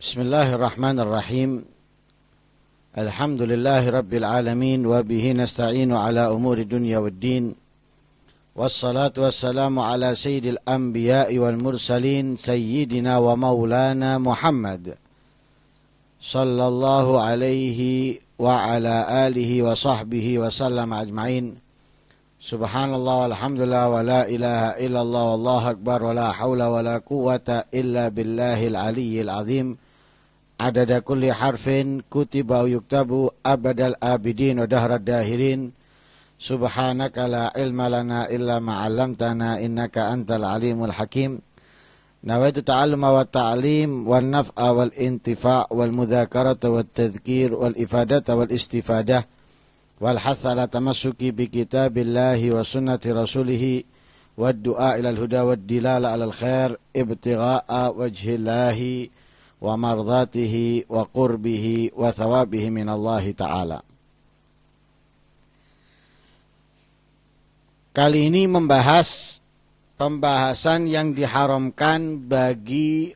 Bismillahirrahmanirrahim. Alhamdulillahi rabbil alamin wa bihi nasta'inu ala umuri dunya waddin. Wassalatu wassalamu ala sayyidil anbiya'i wal mursalin sayyidina wa maulana Muhammad sallallahu alaihi wa ala alihi wa sahbihi wa sallam ajma'in. Subhanallah walhamdulillah wa la ilaha illallah wallahu akbar wa la hawla wa la quwwata illa billahil aliyyil azim. Adada kulli harfin kutiba yuktabu abadal abidin wa dahrad dahirin. Subhanaka la ilma lana illa ma'allamtana innaka antal alimul hakim. Nawaitu ta'alluma wa ta'lim wal naf'a wal intifa' wal mudhakarata wal tadhkir wal ifadata wal istifadah wal hatha ala tamassuki bi kitabillahi wa sunnati rasulih wad du'a ilal huda wad dilala alal khair ibtigha'a wajhillahi wa mardatihi wa qurbihi wa thawabihi minallahi ta'ala. Kali ini membahas pembahasan yang diharamkan bagi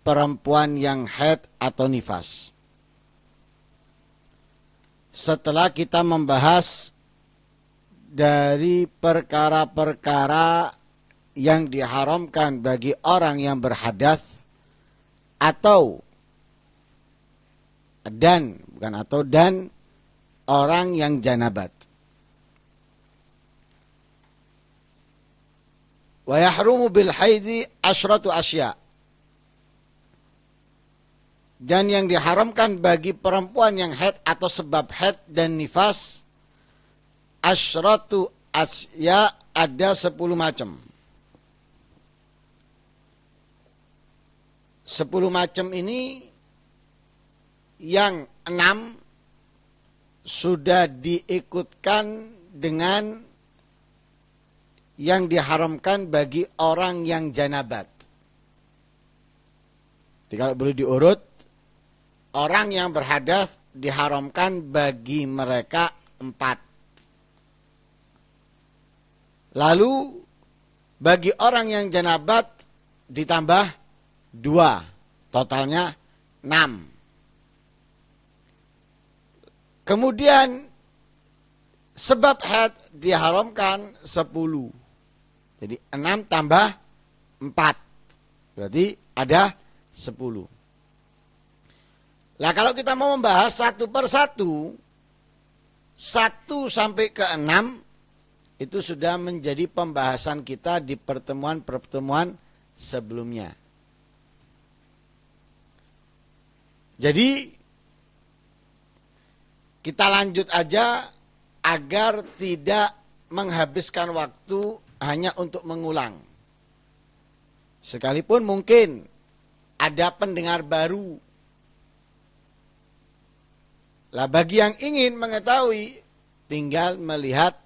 perempuan yang haid atau nifas. Setelah kita membahas dari perkara-perkara yang diharamkan bagi orang yang berhadas dan orang yang janabat. Wa yahrumu bil haidi asyratu asya. Dan yang diharamkan bagi perempuan yang haid atau sebab haid dan nifas asyratu asya, ada 10 macam. 10 macam ini yang 6 sudah diikutkan dengan yang diharamkan bagi orang yang janabat. Jadi kalau boleh diurut, orang yang berhadas diharamkan bagi mereka 4. Lalu bagi orang yang janabat ditambah 2, totalnya 6. Kemudian sebab haid diharamkan 10. Jadi 6 tambah 4, berarti ada 10. Nah kalau kita mau membahas satu per satu, 1 sampai ke 6, itu sudah menjadi pembahasan kita di pertemuan-pertemuan sebelumnya. Jadi kita lanjut aja agar tidak menghabiskan waktu hanya untuk mengulang. Sekalipun mungkin ada pendengar baru. Lah bagi yang ingin mengetahui, tinggal melihat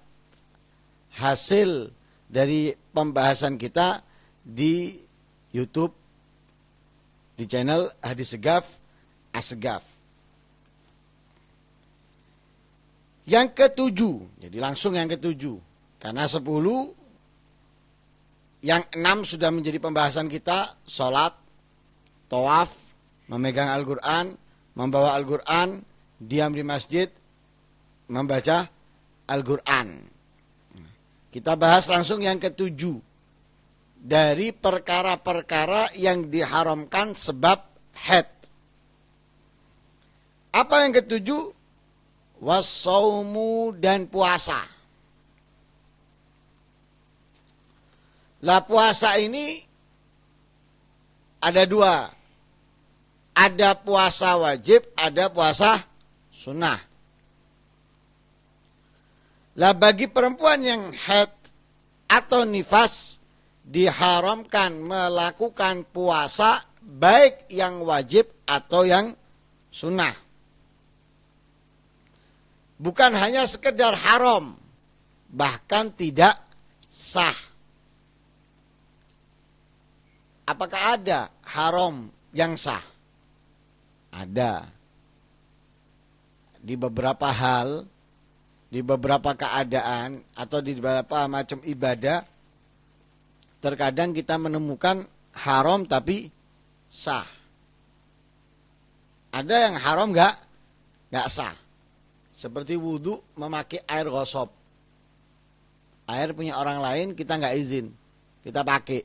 hasil dari pembahasan kita di YouTube, di channel Hadis Segaf Asgaf. Yang ke-7, jadi langsung yang ke-7. Karena 10, yang 6 sudah menjadi pembahasan kita, sholat, tawaf, memegang Al-Quran, membawa Al-Quran, diam di masjid, membaca Al-Quran. Kita bahas langsung yang ke-7. Dari perkara-perkara yang diharamkan sebab haid. Apa yang ke-7? Wassaumu, dan puasa. Lah puasa ini ada 2. Ada puasa wajib, ada puasa sunnah. Lah bagi perempuan yang haid atau nifas diharamkan melakukan puasa baik yang wajib atau yang sunnah. Bukan hanya sekedar haram, bahkan tidak sah. Apakah ada haram yang sah? Ada. Di beberapa hal, di beberapa keadaan, atau di beberapa macam ibadah, terkadang kita menemukan haram tapi sah. Ada yang haram nggak sah. Seperti wudhu memakai air gosok. Air punya orang lain kita nggak izin, kita pakai.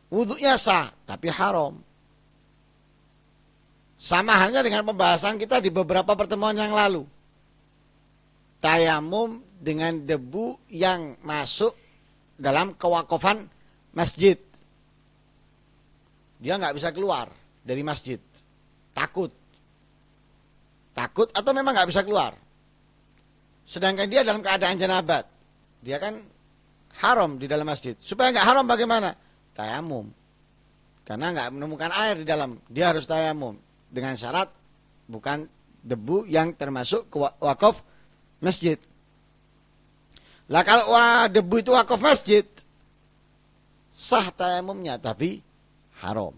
Wudhunya sah, tapi haram. Sama halnya dengan pembahasan kita di beberapa pertemuan yang lalu. Tayamum dengan debu yang masuk dalam kewakofan masjid. Dia nggak bisa keluar dari masjid. Takut atau memang nggak bisa keluar. Sedangkan dia dalam keadaan janabat. Dia kan haram di dalam masjid. Supaya nggak haram bagaimana? Tayamum. Karena nggak menemukan air di dalam. Dia harus tayamum. Dengan syarat bukan debu yang termasuk wakaf masjid. Lah kalau debu itu wakaf masjid, sah tayamumnya tapi haram.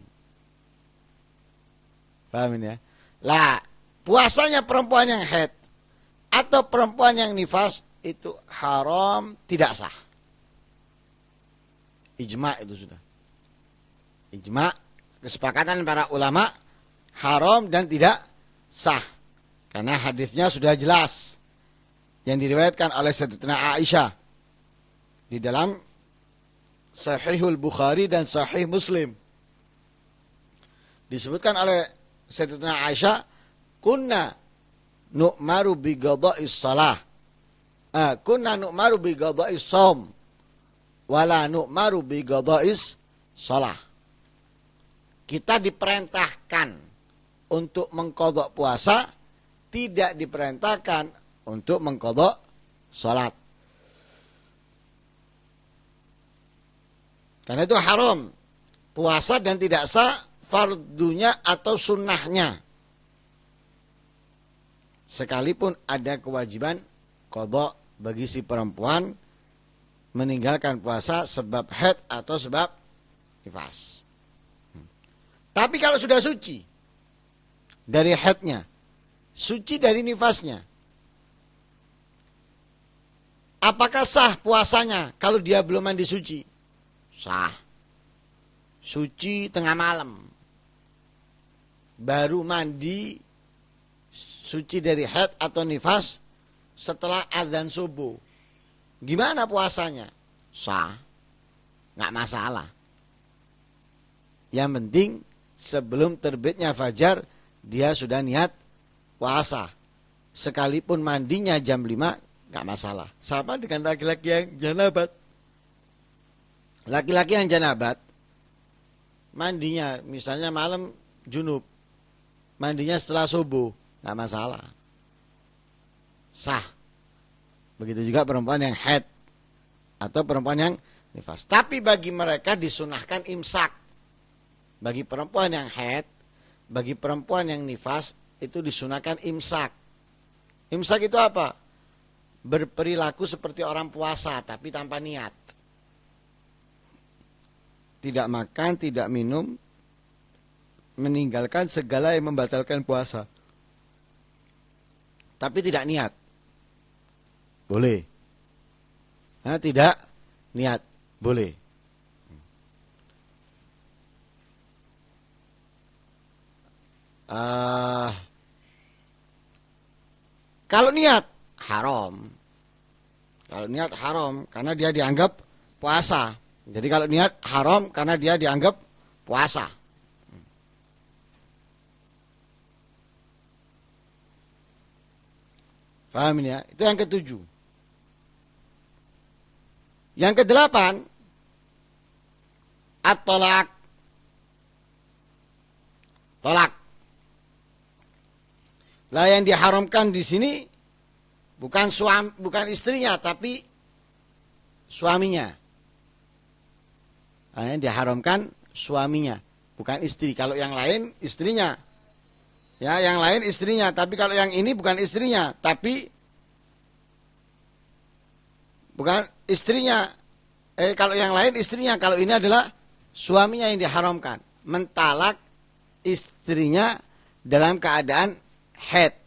Paham ini ya? Lah puasanya perempuan yang haid atau perempuan yang nifas itu haram, tidak sah. Ijma itu sudah. Ijma, kesepakatan para ulama, haram dan tidak sah. Karena hadisnya sudah jelas. Yang diriwayatkan oleh Sayyidatina Aisyah. Di dalam Sahihul Bukhari dan Sahih Muslim. Disebutkan oleh Sayyidatina Aisyah, kunna nu'maru bi qada'is salah. Kunna nu'maru bi qada'is shaum. Wala nu'maru bi qada'is salah. Kita diperintahkan untuk mengqadha puasa, tidak diperintahkan untuk mengqadha salat. Karena itu haram puasa dan tidak sah fardunya atau sunnahnya. Sekalipun ada kewajiban qadha bagi si perempuan meninggalkan puasa sebab haid atau sebab nifas. Tapi kalau sudah suci dari haidnya, suci dari nifasnya, apakah sah puasanya kalau dia belum mandi suci? Sah. Suci tengah malam, baru mandi suci dari haid atau nifas setelah azan subuh. Gimana puasanya? Sah. Nggak masalah. Yang penting sebelum terbitnya fajar dia sudah niat puasa. Sekalipun mandinya jam 5 nggak masalah. Sama dengan laki-laki yang janabat. Laki-laki yang janabat mandinya misalnya malam junub, mandinya setelah subuh nggak masalah, sah. Begitu juga perempuan yang haid atau perempuan yang nifas. Tapi bagi mereka disunahkan imsak. Bagi perempuan yang haid, bagi perempuan yang nifas itu disunahkan imsak. Imsak itu apa? Berperilaku seperti orang puasa tapi tanpa niat. Tidak makan, tidak minum, meninggalkan segala yang membatalkan puasa. Tapi tidak niat. Boleh. Nah, tidak niat. Boleh. Kalau niat, haram. Kalau niat haram, karena dia dianggap puasa. Jadi kalau niat haram karena dia dianggap puasa. Paham ini ya? Itu yang ketujuh. Yang kedelapan, at-tolak. Tolak. Lah yang diharamkan di sini bukan istrinya tapi suaminya. Yang diharamkan suaminya, bukan istri. Kalau yang lain istrinya. Ya, yang lain istrinya, tapi kalau yang ini bukan istrinya, tapi bukan istrinya. Kalau yang lain istrinya, kalau ini adalah suaminya yang diharamkan. Mentalak istrinya dalam keadaan haid.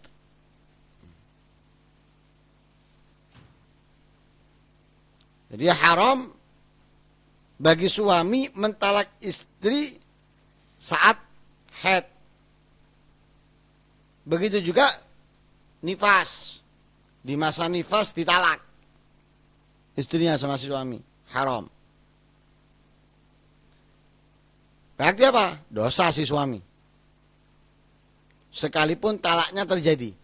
Jadi haram bagi suami mentalak istri saat haid. Begitu juga nifas. Di masa nifas ditalak istrinya sama si suami, haram. Berarti apa? Dosa si suami. Sekalipun talaknya terjadi.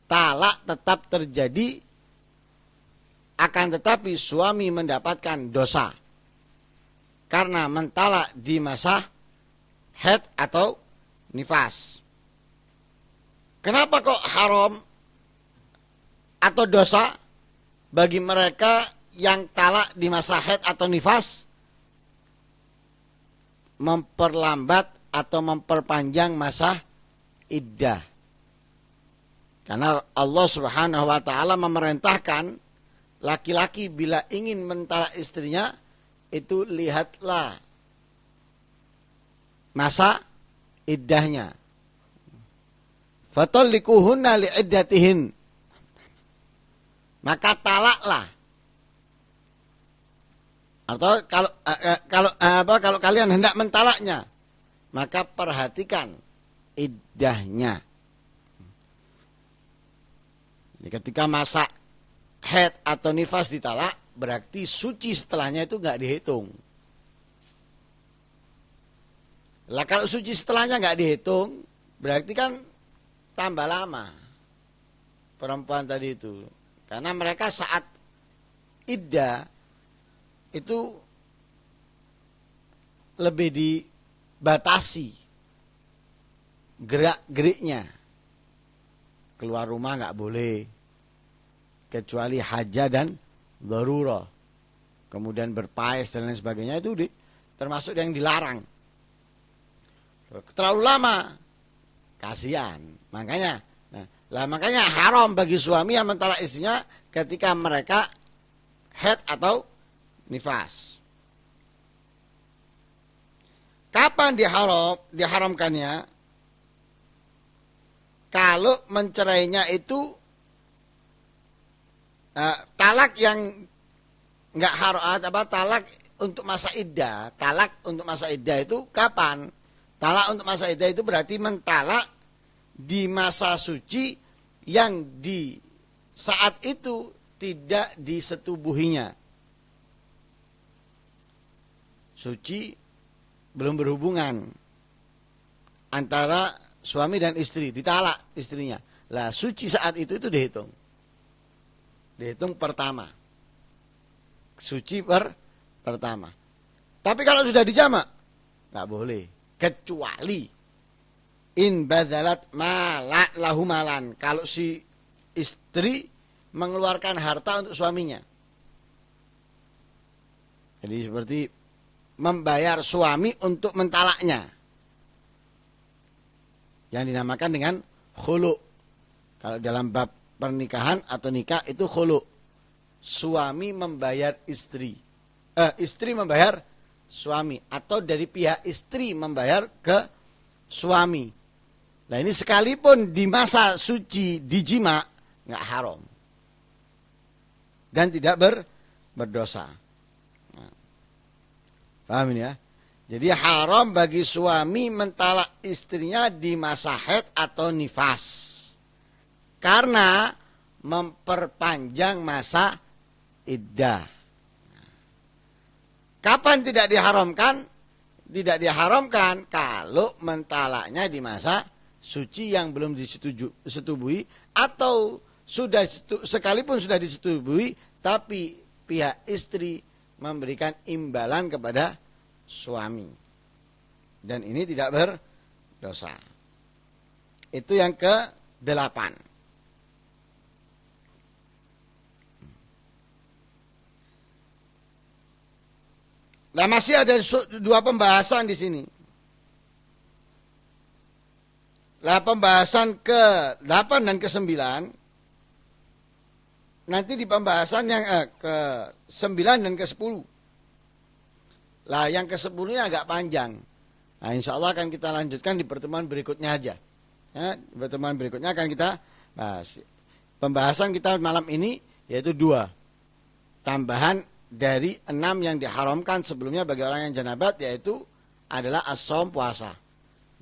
Talak tetap terjadi, akan tetapi suami mendapatkan dosa. Karena mentalak di masa haid atau nifas. Kenapa kok haram atau dosa bagi mereka yang talak di masa haid atau nifas? Memperlambat atau memperpanjang masa iddah. Karena Allah Subhanahu wa taala memerintahkan laki-laki bila ingin mentalak istrinya itu lihatlah masa iddahnya. Fatallikuhunna li'iddatihin. Maka talaklah. Atau kalau kalian hendak mentalaknya, maka perhatikan iddahnya. Jadi ketika masa haid atau nifas ditalak, berarti suci setelahnya itu nggak dihitung. Lah kalau suci setelahnya nggak dihitung, berarti kan tambah lama perempuan tadi itu. Karena mereka saat iddah itu lebih dibatasi gerak-geriknya. Keluar rumah nggak boleh, kecuali haja dan darurah. Kemudian berpaes dan lain sebagainya itu termasuk yang dilarang. Terlalu lama, kasihan. Makanya haram bagi suami yang mentalak istrinya ketika mereka haid atau nifas. Kapan diharamkannya? Kalau mencerainya itu talak yang nggak haram, talak untuk masa iddah. Talak untuk masa iddah itu kapan? Talak untuk masa iddah itu berarti mentalak di masa suci yang di saat itu tidak disetubuhinya. Suci belum berhubungan antara suami dan istri, ditalak istrinya. Lah suci saat itu dihitung. Dihitung pertama. Suci pertama. Tapi kalau sudah dijamak, nggak boleh. Kecuali in badalat lahu malan. Kalau si istri mengeluarkan harta untuk suaminya. Jadi seperti membayar suami untuk mentalaknya. Yang dinamakan dengan khulu. Kalau dalam bab pernikahan atau nikah itu khulu. Suami membayar istri. Istri membayar suami. Atau dari pihak istri membayar ke suami. Nah ini sekalipun di masa suci dijima, nggak haram. Dan tidak berdosa. Nah, paham ini ya? Jadi haram bagi suami mentalak istrinya di masa haid atau nifas. Karena memperpanjang masa iddah. Kapan tidak diharamkan? Tidak diharamkan kalau mentalaknya di masa suci yang belum disetubuhi atau sekalipun sudah disetubuhi tapi pihak istri memberikan imbalan kepada suami. Dan ini tidak berdosa. Itu yang ke-8. Nah, masih ada dua pembahasan di sini. Nah, pembahasan ke-8 dan ke-9 nanti di pembahasan yang ke-9 dan ke-10. Lah, yang ke-10 ini agak panjang. Nah, insya Allah akan kita lanjutkan di pertemuan berikutnya aja. Ya, di pertemuan berikutnya akan kita bahas. Pembahasan kita malam ini yaitu 2. Tambahan dari 6 yang diharamkan sebelumnya bagi orang yang janabat, yaitu adalah as-shaum, puasa.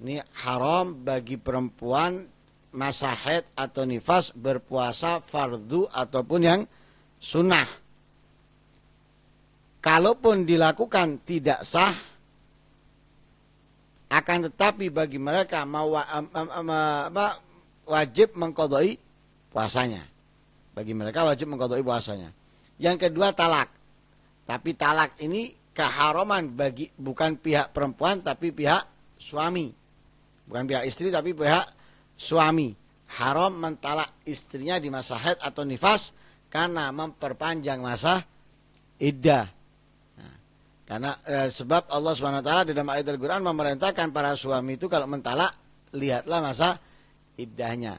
Ini haram bagi perempuan masa haid atau nifas berpuasa fardu ataupun yang sunnah. Kalaupun dilakukan tidak sah, akan tetapi bagi mereka wajib mengqadai puasanya. Bagi mereka wajib mengqadai puasanya. Yang kedua talak. Tapi talak ini keharaman bagi bukan pihak perempuan tapi pihak suami. Bukan pihak istri tapi pihak suami. Haram mentalak istrinya di masa haid atau nifas karena memperpanjang masa iddah. Nah, karena sebab Allah SWT dalam ayat Al-Quran memerintahkan para suami itu kalau mentalak lihatlah masa iddahnya.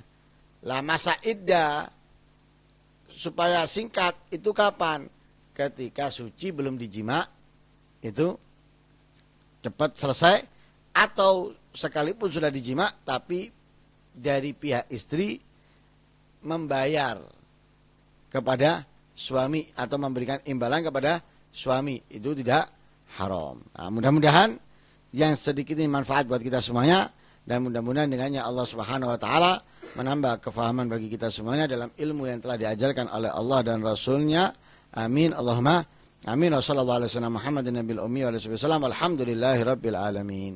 Lah masa iddah supaya singkat itu kapan? Ketika suci belum dijima itu cepat selesai, atau sekalipun sudah dijima tapi dari pihak istri membayar kepada suami atau memberikan imbalan kepada suami, itu tidak haram. Nah, mudah-mudahan yang sedikit ini manfaat buat kita semuanya, dan mudah-mudahan dengannya Allah Subhanahu wa taala menambah kefahaman bagi kita semuanya dalam ilmu yang telah diajarkan oleh Allah dan Rasulnya. Amin Allahumma amin. Wa sallallahu alaihi wasallam Muhammadin nabiyil ummi wa alihi wasallam. Alhamdulillahirabbil alamin.